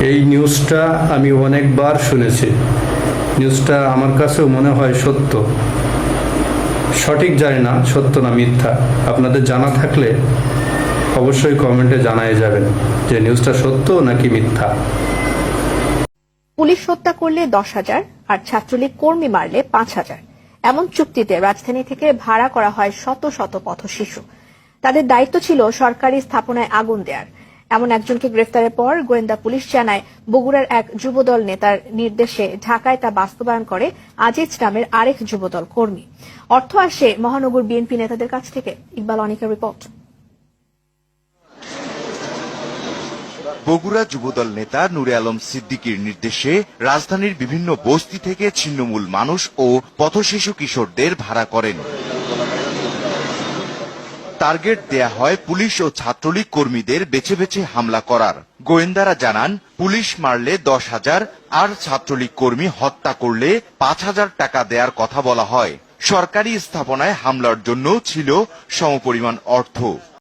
এই নিউজটা আমি অনেকবার শুনেছি। নিউজটা আমার কাছেও মনে হয় সত্য, সঠিক জানি না সত্য না মিথ্যা। আপনাদের জানা থাকলে অবশ্যই কমেন্টে জানাই যাবেন যে নিউজটা সত্য নাকি মিথ্যা। পুলিশ হত্যা করলে 10,000 আর ছাত্রলীগ কর্মী মারলে 5,000 এমন চুক্তিতে রাজধানী থেকে ভাড়া করা হয় শত শত পথশিশু। তাদের দায়িত্ব ছিল সরকারি স্থাপনায় আগুন দেয়ার। এমন একজনকে গ্রেফতারের পর গোয়েন্দা পুলিশ জানায় বগুড়ার এক যুবদল নেতার নির্দেশে ঢাকায় তা বাস্তবায়ন করে আজিজ নামের আরেক যুবদল কর্মী। অর্থ আসে মহানগর বিএনপি নেতাদের কাছ থেকে। ইকবাল অনিকের রিপোর্ট। বগুড়া যুবদল নেতা নূরে আলম সিদ্দিকীর নির্দেশে রাজধানীর বিভিন্ন বস্তি থেকে ছিন্নমূল মানুষ ও পথশিশু কিশোরদের ভাড়া করেন। টার্গেট দেয়া হয় পুলিশ ও ছাত্রলীগ কর্মীদের বেছে বেছে হামলা করার। গোয়েন্দারা জানান, পুলিশ মারলে 10,000 আর ছাত্রলীগ কর্মী হত্যা করলে 5,000 টাকা দেয়ার কথা বলা হয়। সরকারি স্থাপনায় হামলার জন্য ছিল সমপরিমাণ অর্থ।